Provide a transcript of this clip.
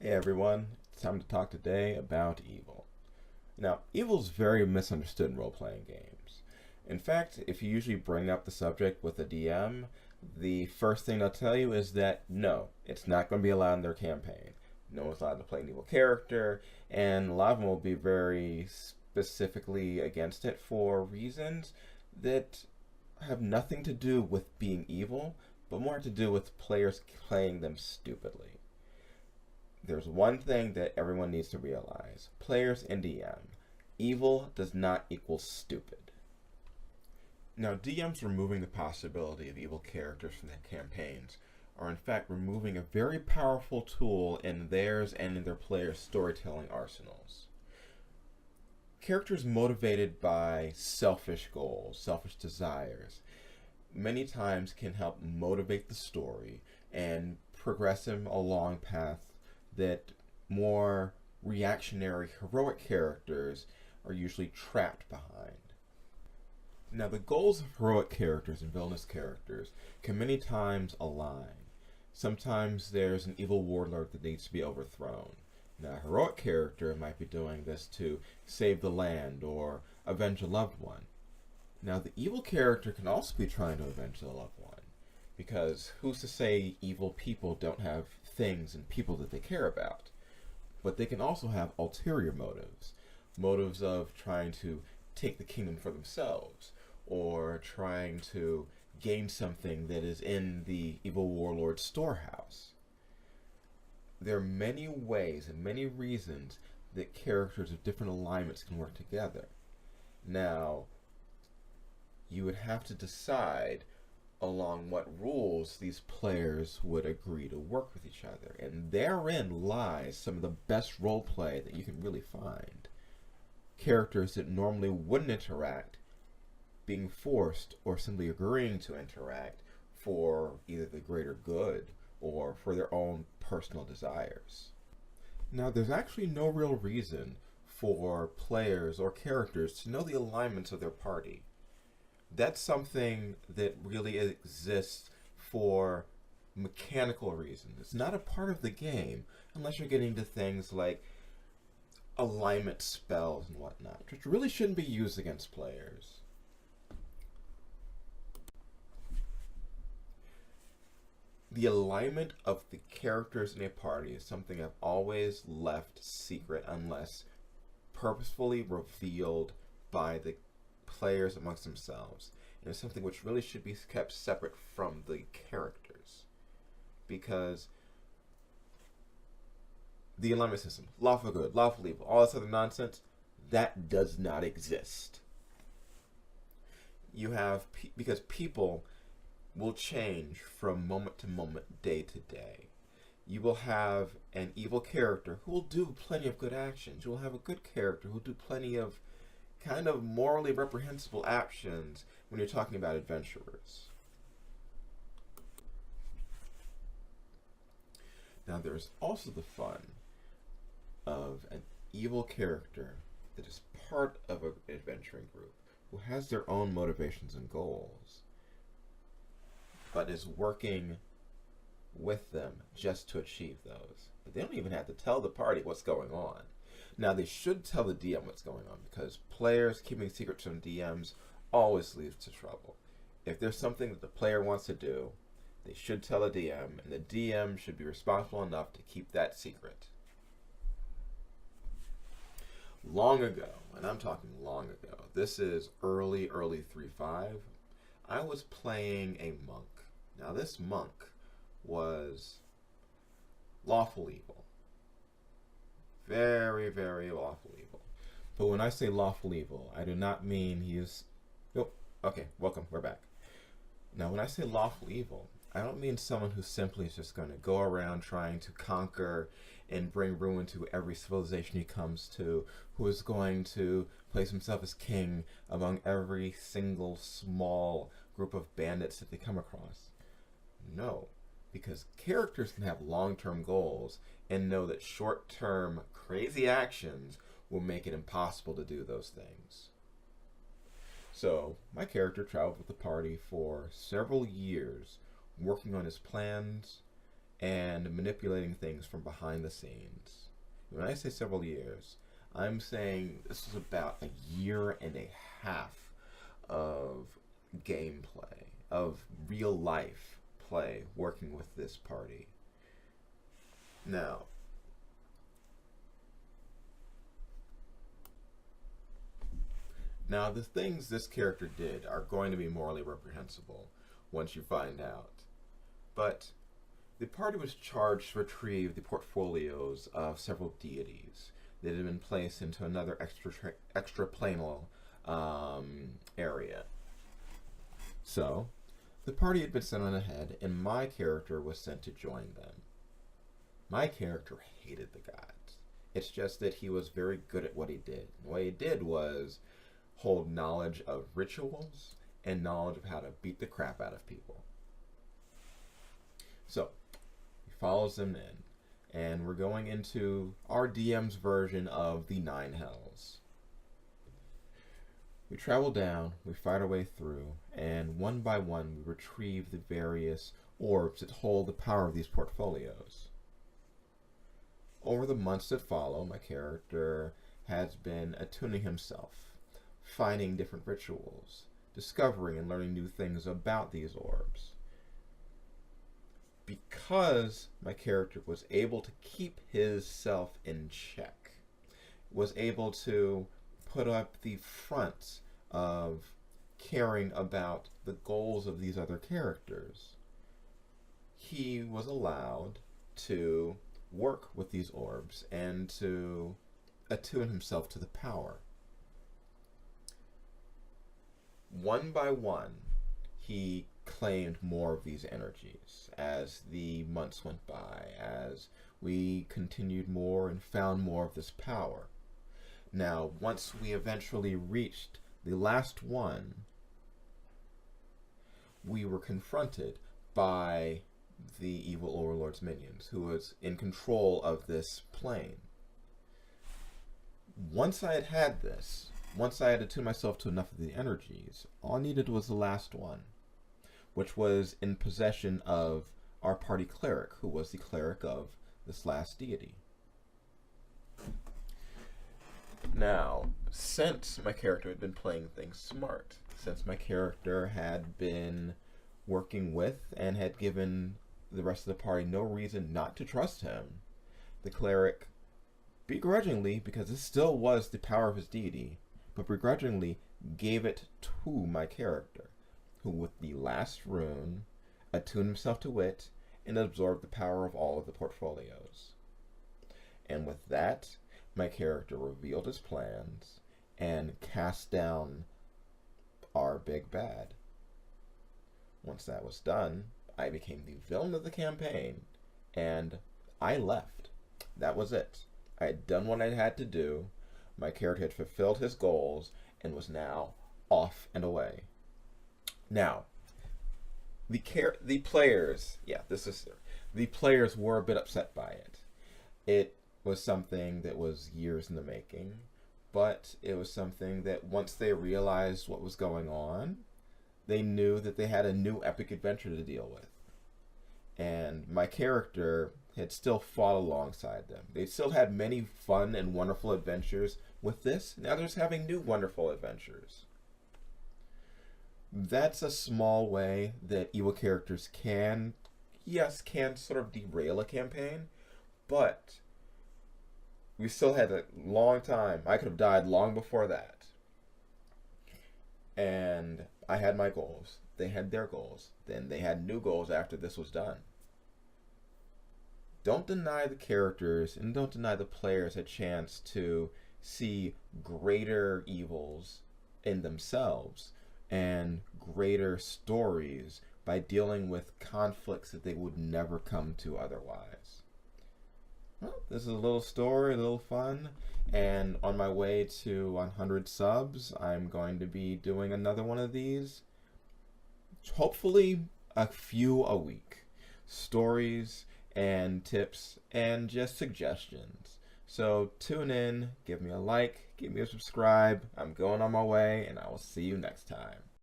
Hey everyone, it's time to talk today about evil. Now, evil is very misunderstood in role-playing games. In fact, if you usually bring up the subject with a DM, the first thing they'll tell you is that no, it's not going to be allowed in their campaign. No one's allowed to play an evil character, and a lot of them will be very specifically against it for reasons that have nothing to do with being evil, but more to do with players playing them stupidly. There's one thing that everyone needs to realize. Players and DM. Evil does not equal stupid. Now, DMs removing the possibility of evil characters from their campaigns are in fact removing a very powerful tool in theirs and in their players' storytelling arsenals. Characters motivated by selfish goals, selfish desires, many times can help motivate the story and progress them along paths that more reactionary, heroic characters are usually trapped behind. Now, the goals of heroic characters and villainous characters can many times align. Sometimes there's an evil warlord that needs to be overthrown. Now, a heroic character might be doing this to save the land or avenge a loved one. Now, the evil character can also be trying to avenge the loved one, because who's to say evil people don't have things and people that they care about? But they can also have ulterior motives. Motives of trying to take the kingdom for themselves, or trying to gain something that is in the evil warlord's storehouse. There are many ways and many reasons that characters of different alignments can work together. Now, you would have to decide along what rules these players would agree to work with each other. And therein lies some of the best roleplay that you can really find. Characters that normally wouldn't interact being forced or simply agreeing to interact for either the greater good or for their own personal desires. Now, there's actually no real reason for players or characters to know the alignments of their party. That's something that really exists for mechanical reasons. It's not a part of the game unless you're getting to things like alignment spells and whatnot, which really shouldn't be used against players. The alignment of the characters in a party is something I've always left secret unless purposefully revealed by the players amongst themselves. And it's something which really should be kept separate from the characters. Because the alignment system, lawful good, lawful evil, all this other nonsense, that does not exist. You have, because people will change from moment to moment, day to day. You will have an evil character who will do plenty of good actions. You will have a good character who will do plenty of kind of morally reprehensible actions when you're talking about adventurers. Now, there's also the fun of an evil character that is part of an adventuring group who has their own motivations and goals, but is working with them just to achieve those. But they don't even have to tell the party what's going on. Now, they should tell the DM what's going on, because players keeping secrets from DMs always leads to trouble. If there's something that the player wants to do, they should tell the DM, and the DM should be responsible enough to keep that secret. Long ago, and I'm talking long ago, this is early 3.5, I was playing a monk. Now, this monk was lawful evil. Very, very lawful evil. But when I say lawful evil, I do not mean he is... Oh, okay, welcome, we're back. Now, when I say lawful evil, I don't mean someone who simply is just going to go around trying to conquer and bring ruin to every civilization he comes to, who is going to place himself as king among every single small group of bandits that they come across. No, because characters can have long-term goals and know that short-term crazy actions will make it impossible to do those things. So, my character traveled with the party for several years, working on his plans and manipulating things from behind the scenes. When I say several years, I'm saying this was about a year and a half of gameplay, of real life play, working with this party. Now, the things this character did are going to be morally reprehensible once you find out. But the party was charged to retrieve the portfolios of several deities that had been placed into another extraplanal area. So, the party had been sent on ahead, and my character was sent to join them. My character hated the gods. It's just that he was very good at what he did. What he did was hold knowledge of rituals and knowledge of how to beat the crap out of people. So, he follows them in, and we're going into our DM's version of the 9 Hells. We travel down, we fight our way through, and one by one we retrieve the various orbs that hold the power of these portfolios. Over the months that follow, my character has been attuning himself, finding different rituals, discovering and learning new things about these orbs. Because my character was able to keep his self in check, was able to put up the front of caring about the goals of these other characters, he was allowed to work with these orbs and to attune himself to the power. One by one, he claimed more of these energies as the months went by, as we continued more and found more of this power. Now, once we eventually reached the last one, we were confronted by the evil overlord's minions, who was in control of this plane. Once I had this, once I had attuned myself to enough of the energies, all I needed was the last one, which was in possession of our party cleric, who was the cleric of this last deity. Now, since my character had been playing things smart, since my character had been working with and had given the rest of the party no reason not to trust him, the cleric begrudgingly, because this still was the power of his deity, but begrudgingly gave it to my character, who with the last rune attuned himself to it and absorbed the power of all of the portfolios. And with that, my character revealed his plans and cast down our big bad. Once that was done, I became the villain of the campaign, and I left. That was it. I had done what I had to do. My character had fulfilled his goals and was now off and away. Now, the players were a bit upset by it. It was something that was years in the making, but it was something that once they realized what was going on, they knew that they had a new epic adventure to deal with. And my character had still fought alongside them. They still had many fun and wonderful adventures with this. Now they're just having new wonderful adventures. That's a small way that evil characters can sort of derail a campaign, but we still had a long time. I could have died long before that. And I had my goals. They had their goals. Then they had new goals after this was done. Don't deny the characters and don't deny the players a chance to see greater evils in themselves and greater stories by dealing with conflicts that they would never come to otherwise. Well, this is a little story, a little fun, and on my way to 100 subs, I'm going to be doing another one of these. Hopefully a few a week. Stories and tips and just suggestions. So tune in, give me a like, give me a subscribe. I'm going on my way, and I will see you next time.